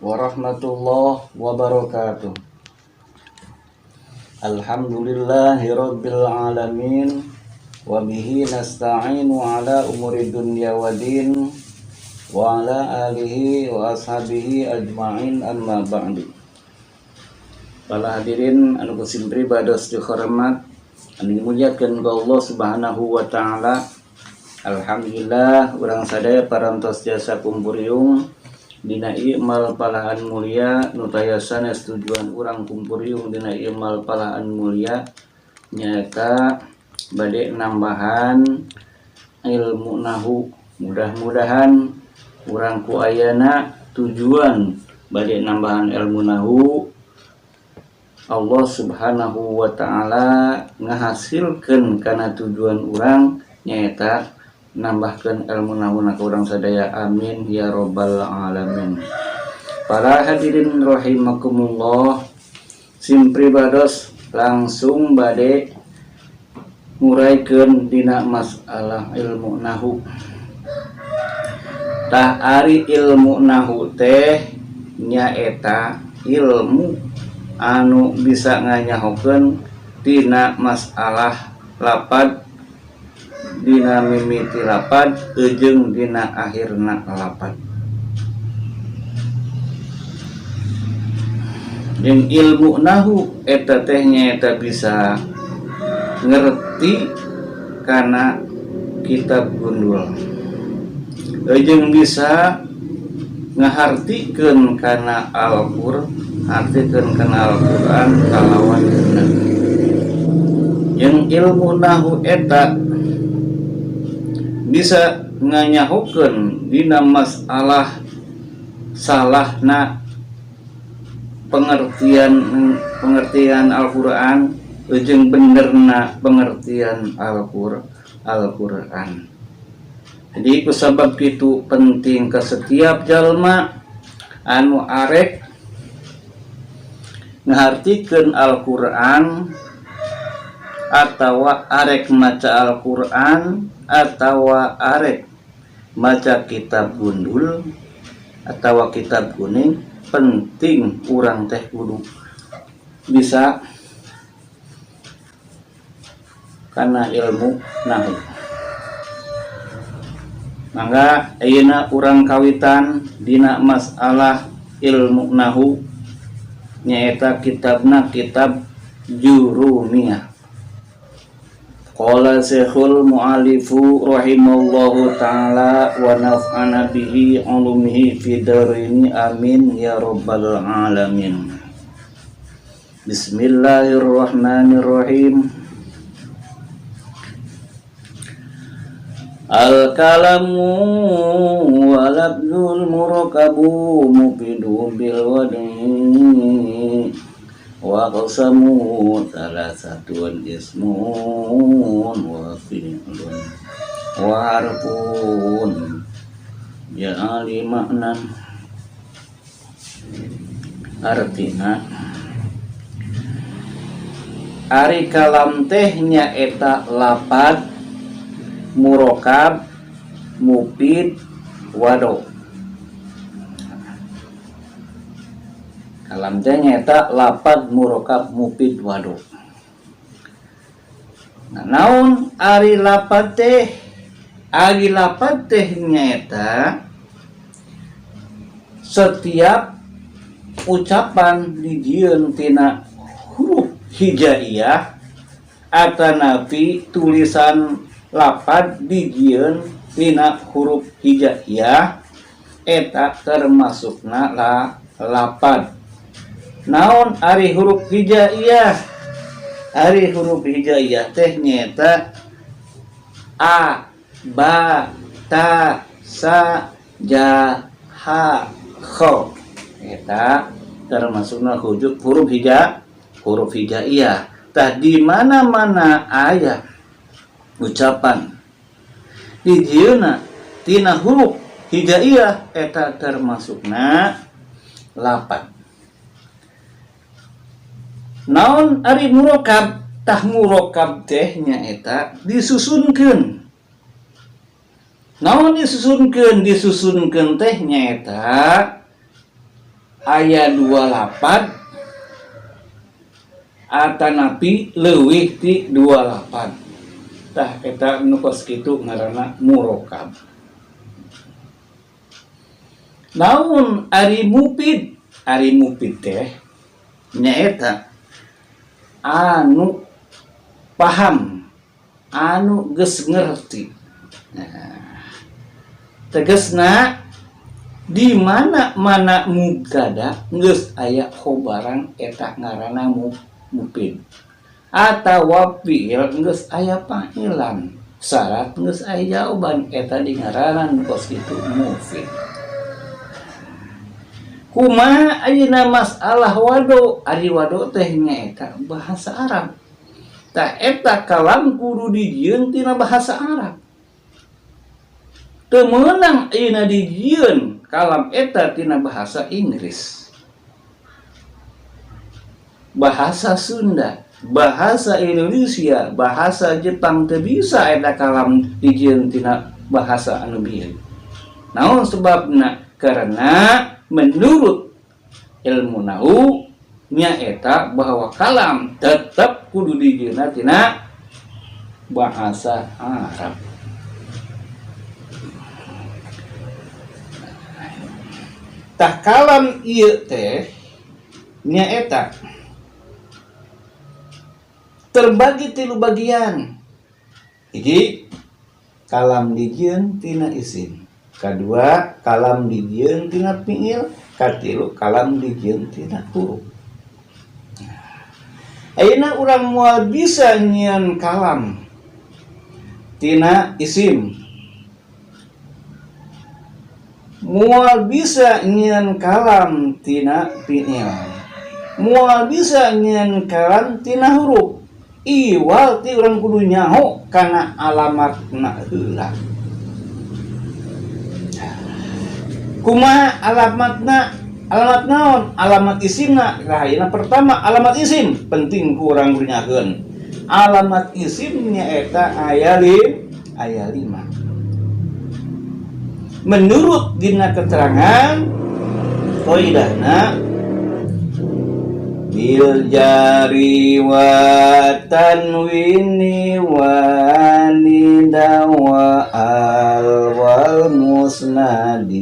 Warahmatullahi wabarakatuh. Alhamdulillahirabbil alamin wa bihi nasta'inu ala umuri dunya waddin wa ala alihi wa ashabihi ajma'in amma ba'du. Para hadirin anu kusim pribados dihormat anu dimuliakeun ku Allah Subhanahu wa taala. Alhamdulillah urang sadaya parantos jasa kumpuriung dina imal palahan mulia nutayasana tujuan urang kumpuriung dina imal palahan mulia nyata bade nambahan ilmu nahu. Mudah-mudahan urang ku ayana tujuan bade nambahan ilmu nahu Allah Subhanahu wa taala ngahasilkeun kana tujuan urang nyaeta nambahkan ilmu nahuna ka urang sadaya, amin ya robbal alamin. Para hadirin rahimakumullah, sim pribados langsung bade nguraykeun dina masalah ilmu nahu. Tah ari ilmu nahu teh nyaeta ilmu anu bisa nganyahokeun tina masalah lapad, dina mimiti lapad jeung dina akhirna lapad. Jeung ilmu nahu eta teh nyaeta bisa ngerti kana kitab gundul, jeung bisa ngahartikeun kana artikeun kana Al-Qur'an kalawan bener. Jeung ilmu nahu eta bisa nganyahokeun dina masalah salahna pengertian Al-Qur'an jeung benerna pengertian Al-Qur'an. Jadi kusabab kitu penting ke setiap jalma anu arek ngahartikeun Al-Qur'an atawa arek maca Al-Qur'an atawa arek maca kitab gundul atawa kitab kuning, penting urang teh kudu bisa kana ilmu nahu. Mangga ayeuna urang kawitan dina masalah ilmu nahu nyaeta kitabna kitab Jurumiyah. Qala Syekhul Mu'allifu rahimallahu ta'ala wa naf'ana bihi ulumihi fid dharain amin ya rabbal alamin. Bismillahirrahmanirrahim. Al-kalamu wa labdul murakabu mufidu bil wadi wa qasamu salasatun ismun wa fi'lun wa harfun ja'ali maknan. Artina ari kalam teh nyaeta lapad, murakab, mufid, wado. Kalam teh nyaeta lapad, murakab, mufid, wado. Nah, naon ari lapad teh? Ari lapad teh nyaeta setiap ucapan dijieun tina huruf hijaiyah atanapi tulisan lapad dijieun tina huruf hijaiyah eta termasukna lapad. Naon ari huruf hijaiyah? Ari huruf hijaiyah teh nyaeta a, ba, ta, sa, ja, ha, kho. Eta termasukna huruf hijaiyah. Tah di mana-mana aya ucapan dijieuna tina huruf hijaiyah eta termasukna lapad. Naon ari murakab? Tah murakab teh nyaeta disusunkeun. Naon disusunkeun teh nyaeta aya 28 atanapi leuwih ti 28 tah eta nu kos kitu ngaranna murokab. Namun ari mufid teh nyaeta anu paham, anu geus ngerti. Tegasna di mana mubtada geus aya khobaran eta ngaranna mufid, atawa fiil geus aya pa'ilan, syarat geus aya jawaban eta di ngaranna kos kitu mufid. Kumaha ayeuna masalah wado? Ari wado teh nyaeta bahasa Arab. Tah eta kalam kudu dijieun tina bahasa Arab. Teu meunang ayeuna dijieun kalam eta tina bahasa Inggris, bahasa Sunda, bahasa Indonesia, bahasa Jepang, teu bisa eta kalam dijieun tina bahasa anu bieu. Naon sebabna? Karena menurut ilmu nahwu nyaeta bahwa kalam tetap kudu dijieun tina bahasa Arab. Tah kalam ieu teh nyaeta terbagi 3 bagian. Hiji, kalam dijieun tina isim. Kadua, kalam dijieun tina fiil. Katilu, kalam dijieun tina huruf. Ayeuna urang moal bisa nyieun kalam tina isim, moal bisa nyieun kalam tina fiil, moal bisa nyieun kalam tina huruf. Iwal ti urang kudu nyaho kana alamatna heula. Kumaha alamatna? Alamat naon? Alamat isimna. Nah, ayeuna pertama alamat isim penting ku urang nyakeun. Alamat isim nyaeta aya 5. Menurut dina keterangan qaidahna bil jari wa tanwini wa nida wa al wal musnadi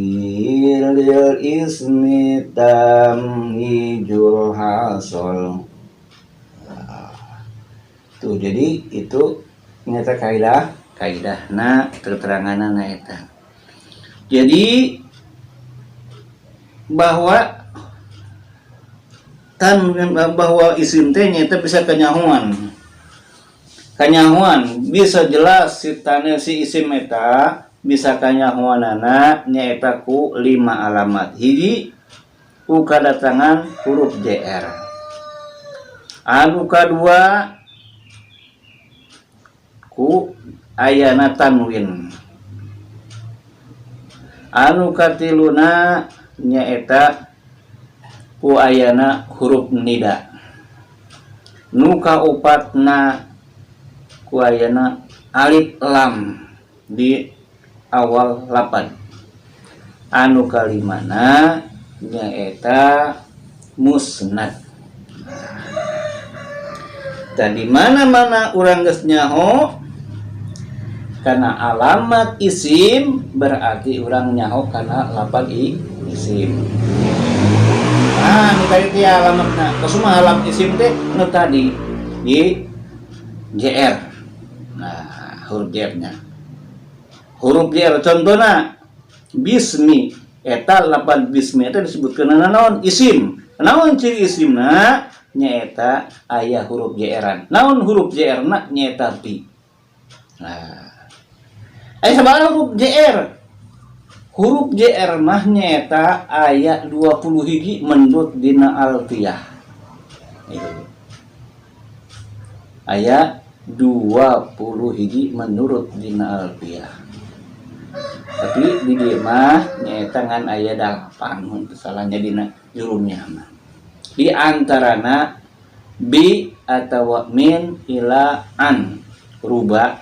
lil ismi tamhijul hasol. Tuh, jadi itu nyata kaidahna keteranganna eta. Jadi bahwa isim teh nyata bisa kanyahuan, bisa jelas si isim eta bisa kanyahuanana nyaeta ku 5 alamat. Hiji, ku kadatangan huruf JR. Anu kadua, ku ayana tanwin. Anu katiluna nyaeta ku ayana huruf nida. Nu kaopatna ku ayana alif lam di awal lapan. Anu kalimana nyaeta musnad. Dan di mana-mana urang geus nyaho kana alamat isim berarti urang nyaho kana lapan isim. Nah, nu tadi teh alamatna. Kusuma alam isim teh nu tadi di JR. Nah, huruf JR-nya. Huruf JR contohna bismi. Eta lapan bismi eta disebutkeun naon? Isim. Naon ciri isimna? Nyaeta aya huruf JR-an. Naon huruf JR-na? Nyaeta bi. Nah, aya sabaraha huruf JR? Huruf JR mah nyaeta aya 20 hiji menurut dina alfiyah. Aya 20 hiji menurut dina alfiyah. Tapi di dieu mah nyaeta ngan aya 8 mun salahnya dina jurumnya mah. Di antarana bi atawa min ila an rubah.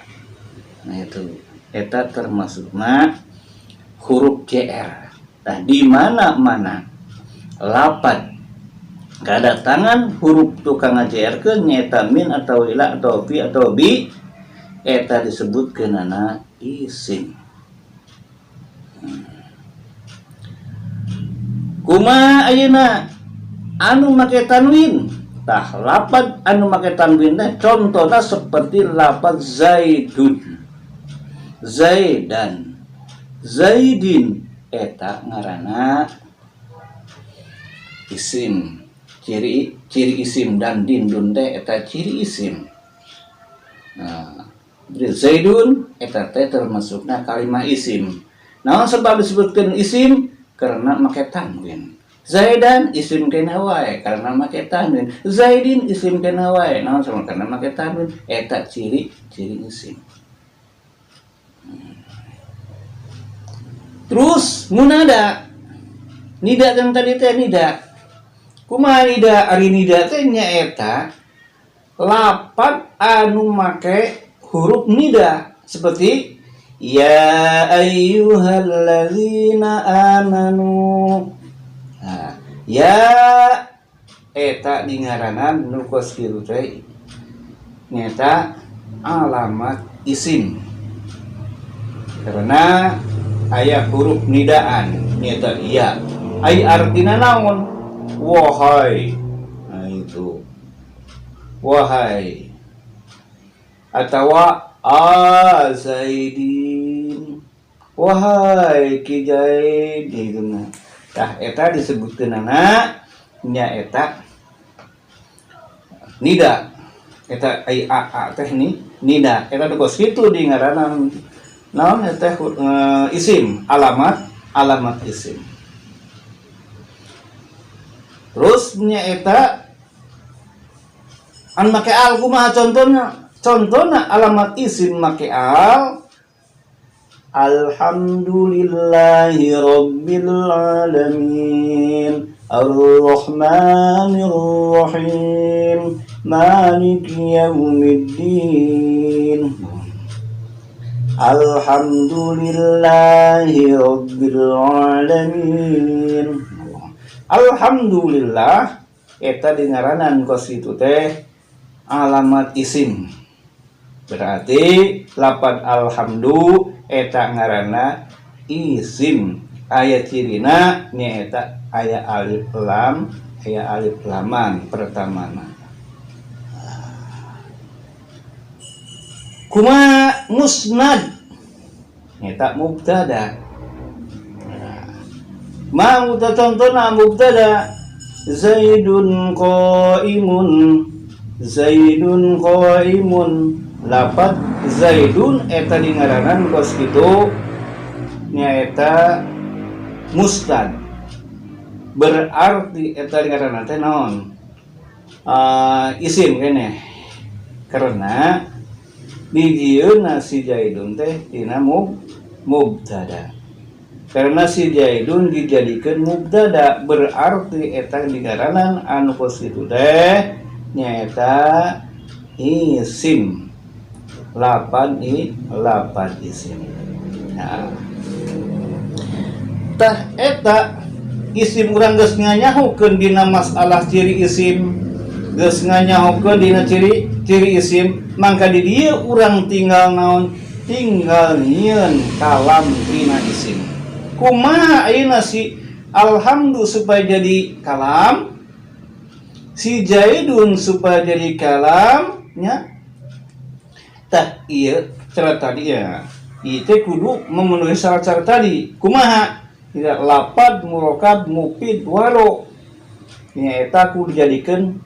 Nah itu eta termasukna huruf JR. Nah, di mana-mana lapad kedatangan huruf tukang ngajarkeun nyaeta min atau ila atau fi atau bi eta disebut kenana isim. Kumaha ayeuna anu make tanwin? Tah lapad anu make tanwin teh contohna seperti lapad zaidun, zaidan, zaidin eta ngaranna isim. Ciri isim dan dindun teh eta ciri isim. Nah, zaidun eta teh termasukna kalimah isim. Naon sebab disebutkeun isim? Karena make tanwin. Zaidan isim kena wae karena make tanwin. Zaidin isim kena wae naon sama karena make tanwin. Eta ciri isim. Terus munada. Nida kan tadi teh nida. Kumaha nida? Ari nida teh nyaeta lapad anu make huruf nida seperti ya ayyuhalladzina amanu. Nah, ya eta dingaranan nu kos kitu teh nyata alamat isim. Karena aya huruf nidaan nyata iya. Ai artina naon? Wahai. Nah itu. Wahai. Atawa Zaidin, wahai Ki Zaid gitu nah. Tah eta disebutkeunana nya eta nida. Eta ai a teh ni nida. Eta kos kitu di ngaranna naon eta isim, alamat isim. Terus nya eta an make al kumaha contohna? Contohna alamat isim make al alhamdulillahi rabbil alamin arrahmanir rahim maliki yaumiddin. Alhamdulillahi rabbil alamin. Alhamdulillah eta dingaranan kos itu teh alamat isim. Berarti lapad alhamdu eta ngaranna isim. Aya cirina nyaeta aya alif lam, aya alif laman pertamana. Kumaha musnad? Nyaeta mubtada. Ma contohna mubtada Zaidun qaimun, Zaidun qaimun. Lapad Zaidun eta dingaranan kos kitu nyaeta mustad. Berarti eta dingaranan teh naon? Isim keneh. Karena dijieuna si Zaidun teh tina mubtada. Karena si Zaidun dijadikeun mubtada berarti eta dingaranan anu kos kitu teh nyaeta isim. Lapad isim. Nah. Tah eta isim urang geus nganyahokeun dina masalah ciri isim, geus nganyahokeun dina ciri isim, mangka di dieu urang tinggal naon? Tinggal nyieun kalam dina isim. Kumaha ayeuna si alhamdu supaya jadi kalam? Si Zaidun supaya jadi kalam nya? Tah iya syarat tadi ya itu kudu memenuhi syarat-syarat tadi. Kumaha? Tidak lapad murokab mufid waro nyata kudu dijadikeun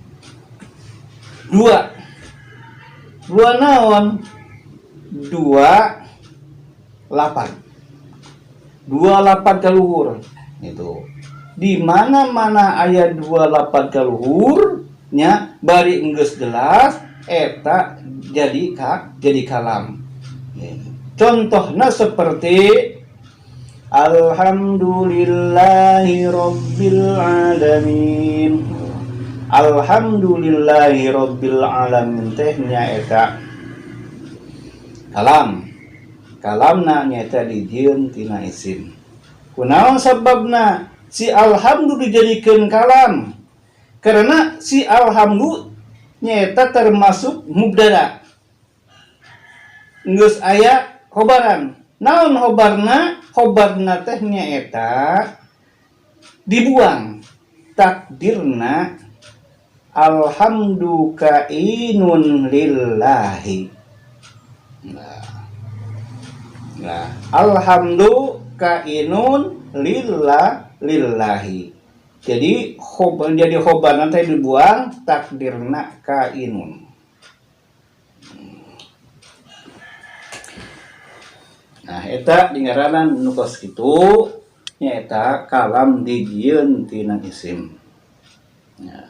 dua naon? Dua lapad kaluhur itu. Di mana-mana aya dua lapad kaluhur nya bari enggeus jelas eta jadi kalam. Contohna seperti alhamdulillahi rabbil alamin. Alhamdulillahi rabbil alamin teh nyaeta kalam. Kalamna nyaeta dijieun tina isim. Kunaon sababna? si alhamdu dijadikan kalam karena si alhamdu nyata termasuk mubtada geus aya khobaran. Naon khobarna teh nyaeta dibuang takdirna alhamdu kainun lillahi. Nah, alhamdu kainun lillahi. Jadi khobar nanti dibuang takdirna kainun. Nah, eta dingaranan nukos kitu nyaeta kalam dijieun tina isim. Ya.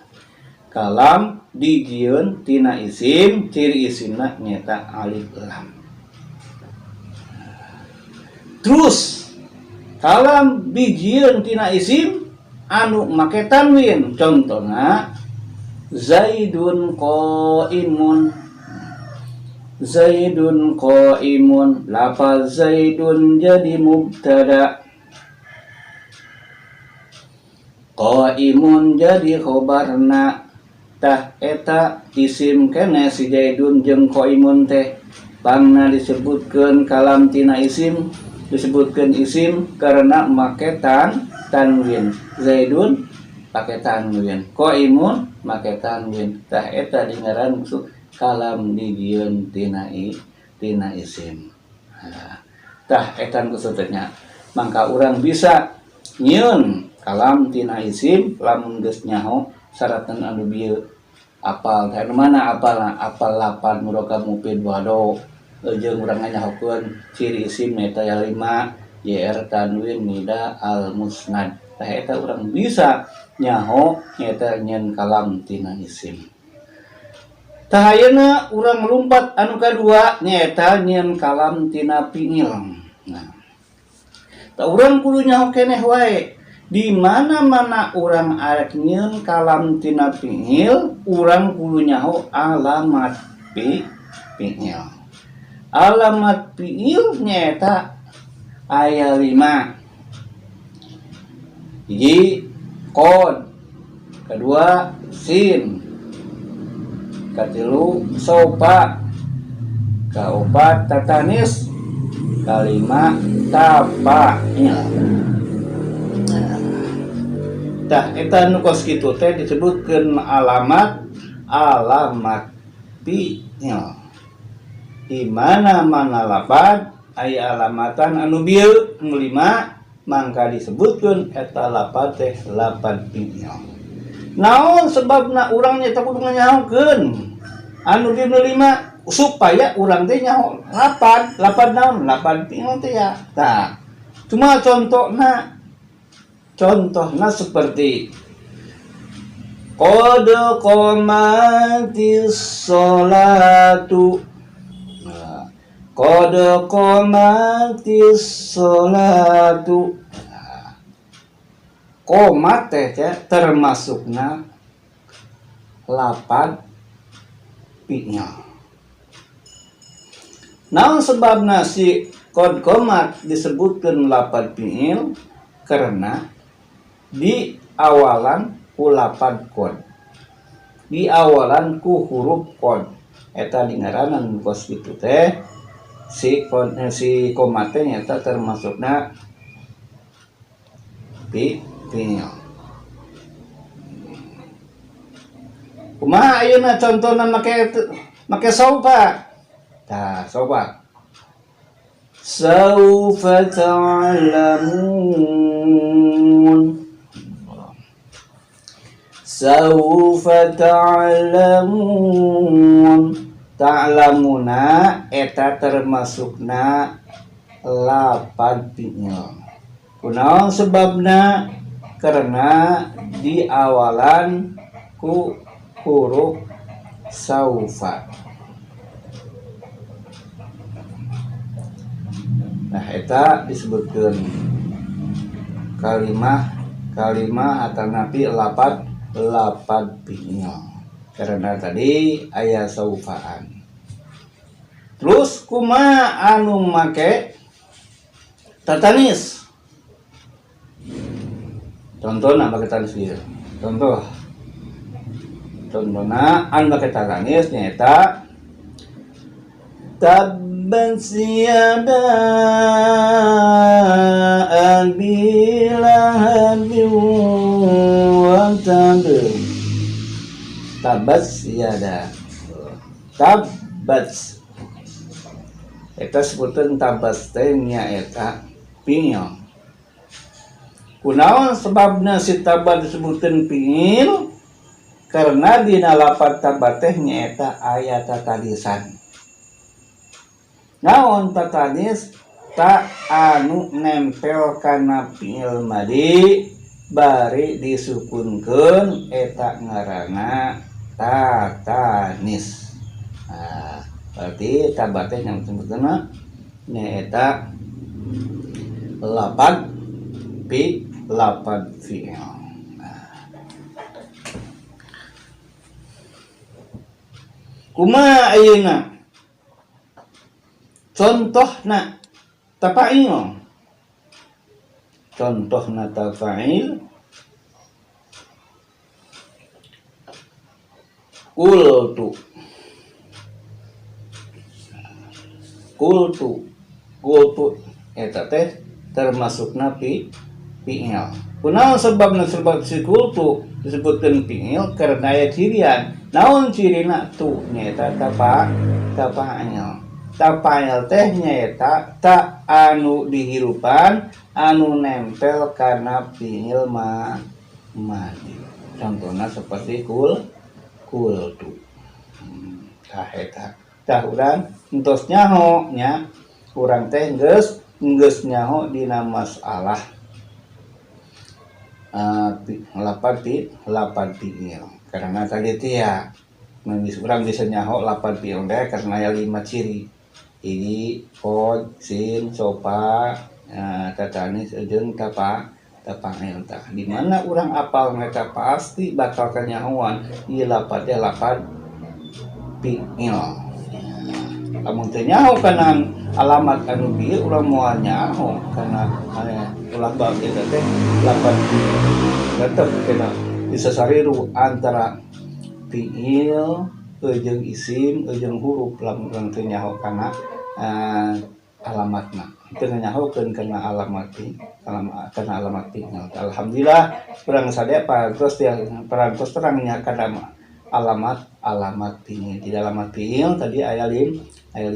Kalam dijieun tina isim, ciri isimna nyaeta alif lam. Terus kalam dijieun tina isim anu make tanwin, contohna Zaidun qaimun. Zaidun qaimun, lafaz Zaidun jadi mubtada, qaimun jadi khobarna. Tah eta isim kene si Zaidun jeung qaimun teh pangna disebutkeun kalam tina isim, disebutkeun isim karena make tanwin. Zaidun pakai tanwin, qaimun make tanwin. Tah eta dingaran kalam dijieun tina isim. Tah etan kusutnya mangka urang bisa nyieun kalam tina isim lamun geus nyaho syaratan anu bieu apal teh mana apal lapan murokab mufid wado jeung urang nyahokeun ciri isim eta ya 5 YR tanwin nida al musnad. Tah eta urang bisa nyaho eta nyieun kalam tina isim. Tahayana urang lompat anu kadua nyaeta nyieun kalam tina fiil. Nah, ta urang kudu nyaho keneh wae. Di mana-mana urang arek nyieun kalam tina fiil, urang kudu nyaho alamat fiil. Alamat fiil nyaeta aya 5. Hiji qad, kedua sin, katilu sopa, kaopat tatanis, kalima tapa. Tah eta nu kos kitu teh disebutkeun alamat fiil. Di mana-mana lapad aya alamatan anu bieu nu 5 mangka disebutkeun eta lapad teh lapad fiil. Naon sebabna urang nyata kudu nyahokeun anu di 5 supaya urang teh nyaho lapad naon lapad fiil teh ya. Tah cuma contohna seperti qad qamatis sholatu. Qad qamatis sholatu. Qomat teh termasukna lapad fiil. Naon sebabna si qad qomat disebutkeun lapad fiil karena di awalan ku lapad qad, di awalan ku huruf qad. Eta dingaranan kos kitu teh si qomat teh nyata termasukna fiil. Kumaha ayeuna contohna make saufa. Tah, saufa. Saufa ta'lamun. Saufa ta'lamun. Ta'lamuna eta termasukna lapad fiil. Kunaon sebabna? Karena di awalan ku huruf saufa. Nah, eta disebutkeun kalimah atau napi lapad fiil. Karena tadi aya saufaan. Terus kumaha anu make tatanis? Contoh nak bagi tanfir. Contohna an bagi tanis nyata tabban yada abi lahabin wa tab. Tabas yada. Tabas. Eta sebutan tabas teh nya eta pingil. Kunaon sebabna si tabat disebutkeun pingil? Karena dina lafaz tabat teh nyaeta aya tatanisan. Naon tatanis? Ta anu nempel kana fiil madi bari disukunkeun eta ngaranna tatanis. Nah, berarti tabat teh yang disebutkeun nyaeta lafaz fiil. Kumaha ayeuna? Contohna tafa'il. Contohna tafa'il Kultu eta teh termasukna fiil. Kunaon sebabna si kultu disebutkeun fiil karena aya cirian. Naon cirina tu nyaeta tafa'il. Tafa'il teh nyaeta ta anu dihirupan anu nempel kana fiil madi. Contohna seperti kultu. Tah eta. Tah urang entos nyaho nya. Urang teh geus nyaho dina masalah lafaz fiil. Karena tadi tia urang bisa nyaho lafaz fiil teh karena aya 5 ciri. Ini qad, sin, sofa, tatanis jeung tafa'il tah. Di mana urang apal mereka pasti bakal kanyahoan ieu lafaz teh lafaz fiil. Lamun teu nyaho kana alamat anu bieu urang moal nyaho kana ulah bab eta teh lafaz fiil. Tetep kena disasariru antara fiil jeung isim jeung huruf lamun teu nyaho kana alamatna. Teu nyahokeun kana alamat fiil. Alhamdulillah urang sadaya parantos terangnya kana alamat fiil. Di alamat fiil tadi aya 5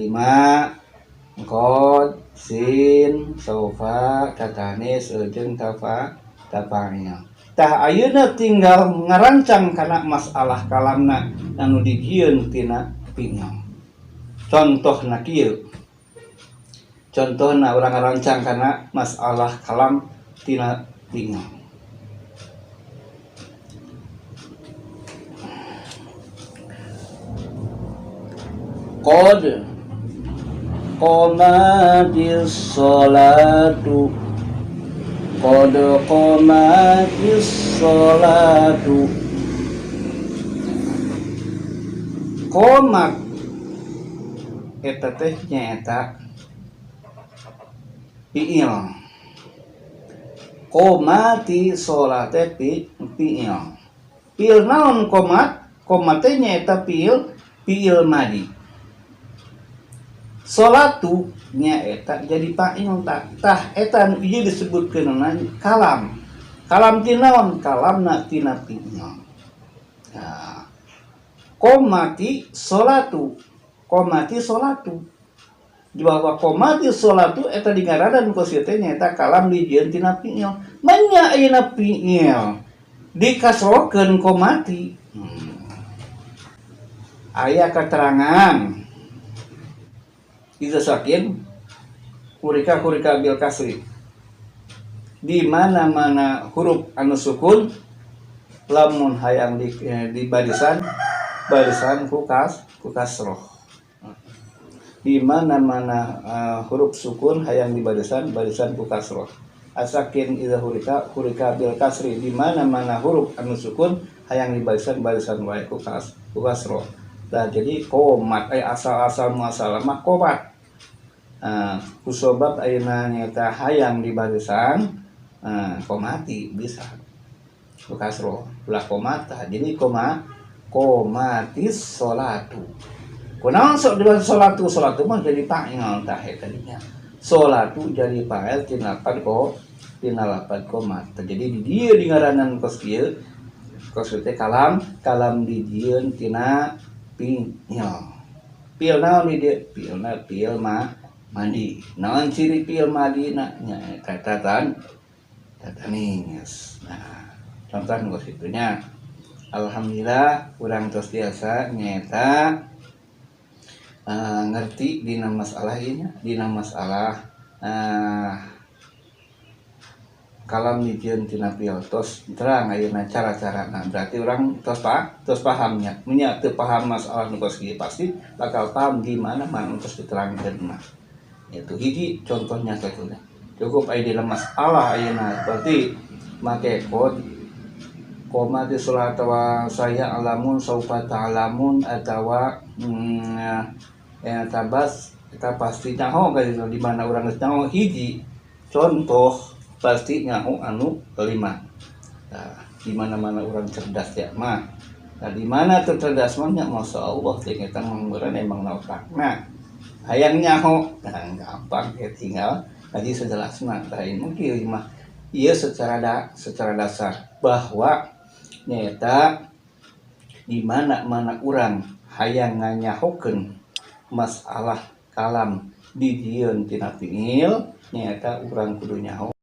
qad, sin, sofa, tatanis jeung tafa'il. Tah ayeuna tinggal ngarancang kana masalah kalamna anu digieun tina fiil. Contohna kieu. Contohna urang ngarancang kana masalah kalam tina fiil. Qad qamatis sholatu. Qad qamatis sholatu. Qomat eta teh nyaeta fiil. Qomati sholat teh fiil. Fiil naon qomat? Qomat teh nyaeta fiil madi. Sholatu nyaeta jadi fa'il tah eta anu ieu disebutkeun kalam. Kalam tina naon? Kalamna tina fiil. Nah, qomati sholatu. Bahwa qomati sholatu eta digaradan ku sieu teh nyaeta kalam dijieun tina fiil. Manya ayeuna fiil dikasrokeun qomati. Aya keterangan Iza sakin kurika bil kasri. Di mana-mana huruf anu sukun lamun hayang di barisan ku kasroh. Di mana-mana huruf sukun hayang di barisan ku kasroh. Asakin iza kurika bil kasri. Di mana-mana huruf anu sukun hayang di barisan wae ku kasroh. Nah, jadi qomat asal muasal mah qomat. Kusobab ayeuna nyaeta hayang di barisan qomati bisa. kasro ulah komata jadi komatis sholatu kunaon sok di sholatu mah jadi fa'il tah tadinya sholatu jadi fa'il tina lapad komata jadi di dieu di ngaranan kos kieu kos teh kalam di dieu tina pil naon di dieu pil mandi naon ciri pil madina nya catatan nias. Nah contoh kos itunya alhamdulillah urang tos biasa nyata ngerti dina masalah ini dina masalah kalam dijieun tina pil tos terang ayeuna cara-cara nah berarti orang tos pahamnya nya teu paham masalah nu kos kieu pasti bakal paham gimana mah tos diterangkeun mah itu hiji contohnya satunya cukup aya dina masalah ayeuna berarti make koma di sholat atawa saya alamun saufa ta'lamun atawa tabas kita pasti nyaho kayak di mana orang geus nyaho hiji contoh pasti nyaho anu kelima. Nah, di mana-mana orang cerdas ya mah. Nah, di mana tuh cerdas mah nya masyaallah teh kita mangeureun emang otakna. Hayang nyaho nah gampang ya tinggal tadi sejelasna tah mungkin mah ieu secara dasar bahwa nyata di mana-mana urang hayang nganyahokeun masalah kalam di dieun tina fiil nyata urang kudu nyaho